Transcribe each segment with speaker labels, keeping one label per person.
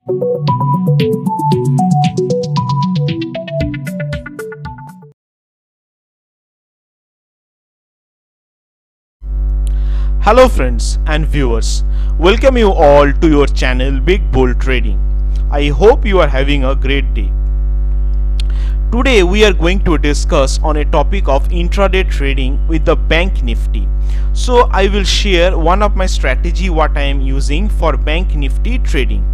Speaker 1: Hello friends and viewers, welcome you all to your channel Big Bull Trading. I hope you are having a great day. Today we are going to discuss on a topic of intraday trading with the Bank Nifty. So I will share one of my strategy what I am using for Bank Nifty trading.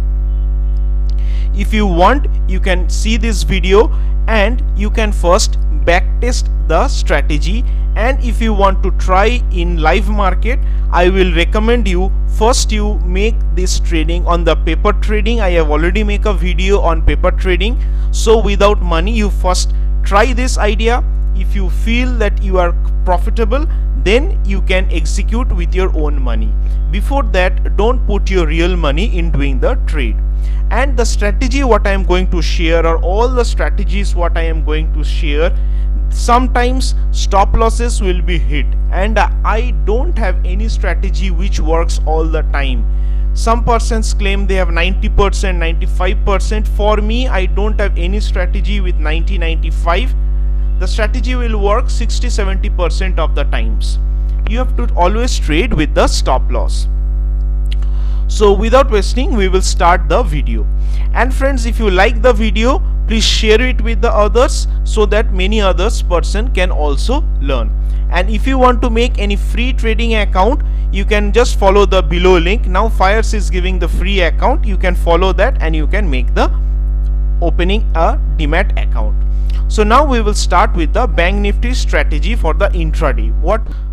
Speaker 1: If you want, you can see this video and you can first backtest the strategy, and if you want to try in live market, I will recommend you first you make this trading on the paper trading. I have already make a video on paper trading. So without money, you first try this idea. If you feel that you are profitable, then you can execute with your own money. Before that, don't put your real money in doing the trade. And the strategy what I am going to share, or all the strategies what I am going to share, sometimes stop losses will be hit, and I don't have any strategy which works all the time. Some persons claim they have 90%, 95%. For me, I don't have any strategy with 90-95. The strategy will work 60-70% of the times. You have to always trade with the stop loss. So without wasting, we will start the video. And friends, if you like the video, please share it with the others so that many others person can also learn. And if you want to make any free trading account, you can just follow the below link. Now Fires is giving the free account. You can follow that and you can make the opening a Demat account. So now we will start with the Bank Nifty strategy for the intraday.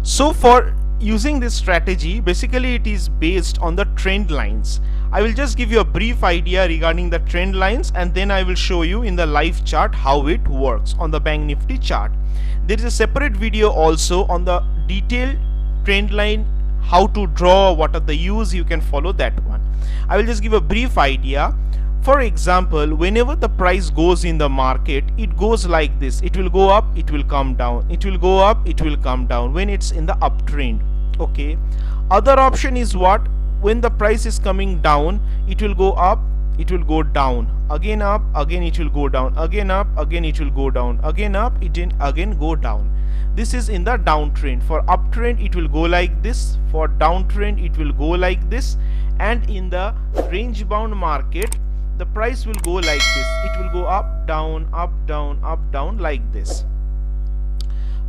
Speaker 1: So for using this strategy, basically it is based on the trend lines. I will just give you a brief idea regarding the trend lines, and then I will show you in the live chart how it works on the Bank Nifty chart. There is a separate video also on the detailed trend line, how to draw, what are the use. You can follow that one. I will just give a brief idea. For example, whenever the price goes in the market, it goes like this. It will go up, it will come down, it will go up, it will come down when it's in the uptrend. Okay. Other option is what? When the price is coming down, it will go up, it will go down, again up, again it will go down, again up, again it will go down, again up, it will again go down. This is in the downtrend. For uptrend, it will go like this. For downtrend, it will go like this. And in the range bound market, the price will go like this. It will go up, down, up, down, up, down, like this.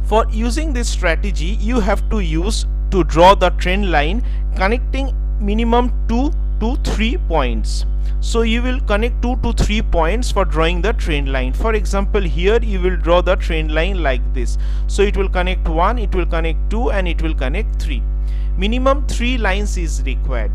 Speaker 1: For using this strategy, you have to draw the trend line connecting minimum 2 to 3 points. So you will connect 2 to 3 points for drawing the trend line. For example, here you will draw the trend line like this. So it will connect 1, it will connect 2, and it will connect 3. Minimum 3 lines is required.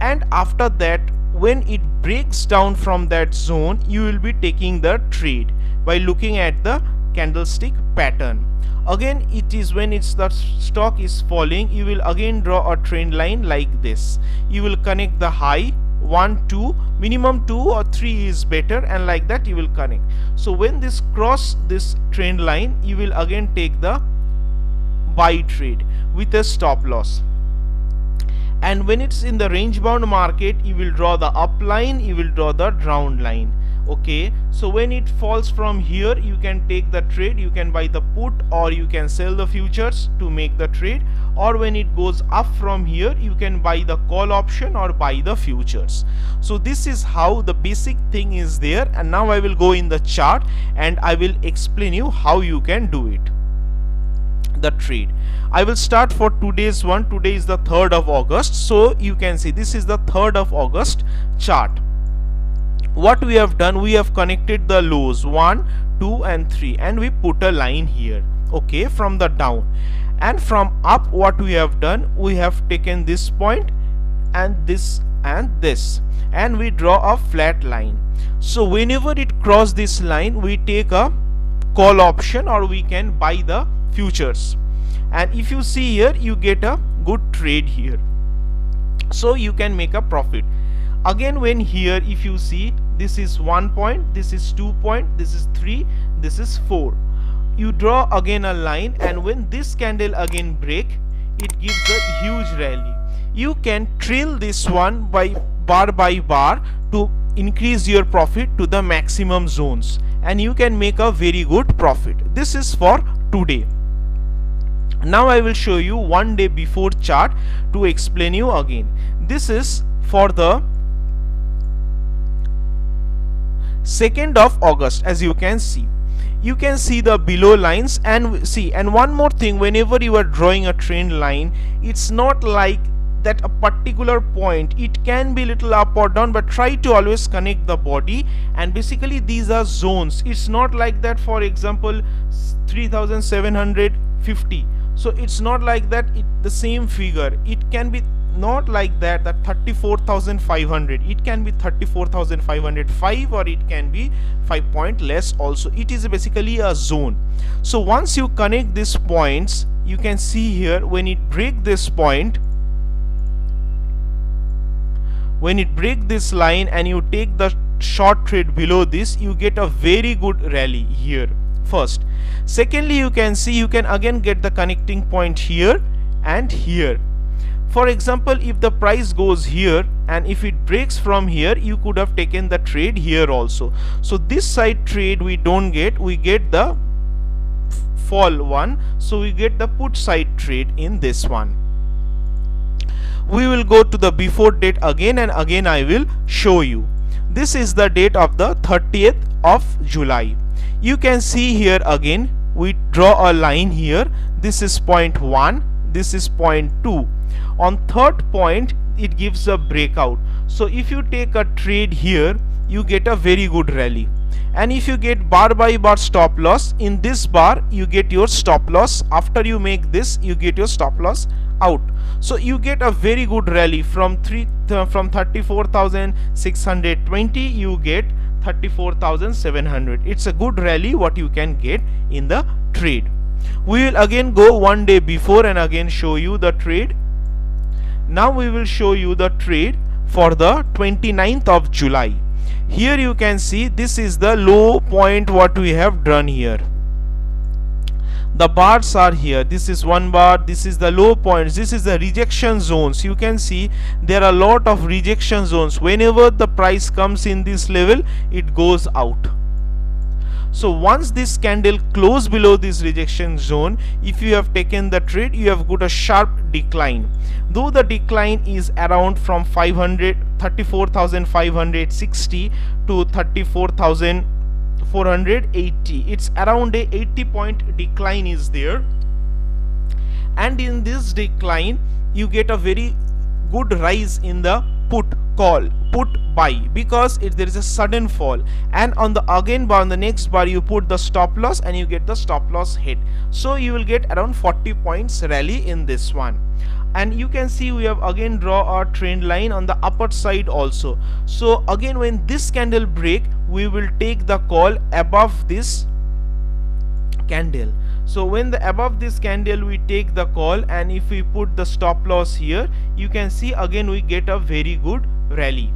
Speaker 1: And after that, when it breaks down from that zone, you will be taking the trade by looking at the candlestick pattern. Again, it is when the stock is falling, you will again draw a trend line like this. You will connect the high 1, 2, minimum 2 or 3 is better, and like that you will connect. So when this cross this trend line, you will again take the buy trade with a stop loss. And when it's in the range bound market, you will draw the up line, you will draw the down line. Okay, so when it falls from here, you can take the trade, you can buy the put, or you can sell the futures to make the trade. Or when it goes up from here, you can buy the call option or buy the futures. So this is how the basic thing is there. And now I will go in the chart and I will explain you how you can do it, the trade. I will start for today's one. Today is the 3rd of August. So you can see this is the 3rd of August chart. What we have done, we have connected the lows 1, 2 and 3, and we put a line here, okay, from the down. And from up, what we have done, we have taken this point and this and this, and we draw a flat line. So whenever it crosses this line, we take a call option or we can buy the futures. And if you see here, you get a good trade here, so you can make a profit. Again, when here, if you see, this is 1 point, this is 2 point, this is 3, this is 4. You draw again a line, and when this candle again break, it gives a huge rally. You can trail this one by bar to increase your profit to the maximum zones, and you can make a very good profit. This is for today. Now I will show you 1 day before chart to explain you again. This is for the 2nd of August. As you can see the below lines, and see, and one more thing, whenever you are drawing a trend line, it's not like that a particular point, it can be little up or down, but try to always connect the body, and basically these are zones. It's not like that. For example, 3750, so it's not like that, the same figure. It can be not like that 34,500, it can be 34,505, or it can be 5 point less also. It is basically a zone. So once you connect these points, you can see here, when it break this point, when it break this line and you take the short trade below this, you get a very good rally here first. Secondly, you can see, you can again get the connecting point here and here. For example, if the price goes here and if it breaks from here, you could have taken the trade here also. So this side trade we don't get, we get the fall one, so we get the put side trade in this one. We will go to the before date again, and again I will show you. This is the date of the 30th of July. You can see here again, we draw a line here. This is point 1, this is point 2. On third point, it gives a breakout. So if you take a trade here, you get a very good rally. And if you get bar by bar stop loss, in this bar you get your stop loss. After you make this, you get your stop loss out. So you get a very good rally from 34,620, you get 34,700. It's a good rally what you can get in the trade. We will again go 1 day before and again show you the trade. Now we will show you the trade for the 29th of July. Here you can see, this is the low point what we have drawn here. The bars are here. This is one bar, this is the low points, this is the rejection zones. You can see there are a lot of rejection zones. Whenever the price comes in this level, it goes out. So once this candle close below this rejection zone, if you have taken the trade, you have got a sharp decline. Though the decline is around from 34,560 to 34,480, it's around a 80-point decline is there. And in this decline, you get a very good rise in the put call, put buy, because there is a sudden fall. And on the again bar, on the next bar, you put the stop loss and you get the stop loss hit. So you will get around 40 points rally in this one. And you can see we have again draw our trend line on the upper side also. So again, when this candle break, we will take the call above this candle. So when the above this candle we take the call, and if we put the stop loss here, you can see again we get a very good rally.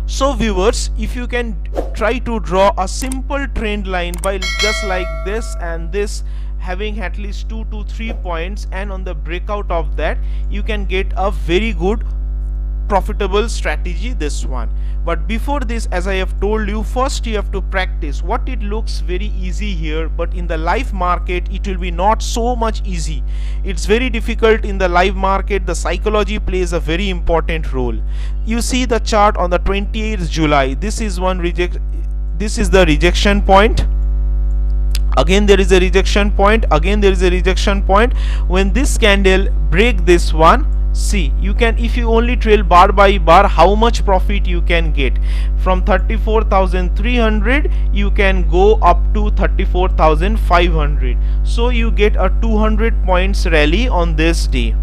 Speaker 1: So viewers, if you can try to draw a simple trend line by just like this and this, having at least 2 to 3 points, and on the breakout of that, you can get a very good profitable strategy, this one. But before this, as I have told you, first you have to practice. What it looks very easy here, but in the live market it will be not so much easy. It's very difficult in the live market. The psychology plays a very important role. You see the chart on the 28th July. This is this is the rejection point. Again there is a rejection point, again there is a rejection point. When this candle break this one, see, you can, if you only trail bar by bar, how much profit you can get. From 34,300 you can go up to 34,500. So you get a 200 points rally on this day.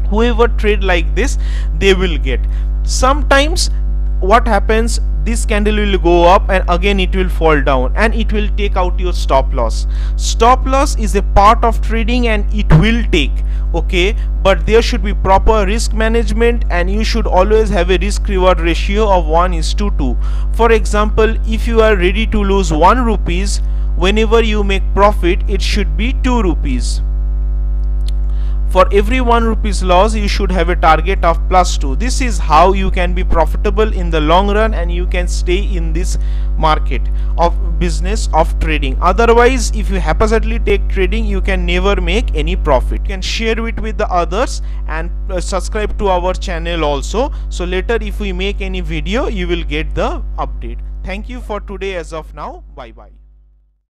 Speaker 1: Whoever trade like this, they will get. Sometimes what happens, this candle will go up and again it will fall down, and it will take out your stop loss. Stop loss is a part of trading and it will take, okay, but there should be proper risk management, and you should always have a risk reward ratio of 1:2. For example, if you are ready to lose 1 rupees, whenever you make profit, it should be 2 rupees. For every 1 rupees loss, you should have a target of +2. This is how you can be profitable in the long run, and you can stay in this market of business of trading. Otherwise, if you haphazardly take trading, you can never make any profit. You can share it with the others and subscribe to our channel also, so later if we make any video, you will get the update. Thank you for today. As of now, bye bye.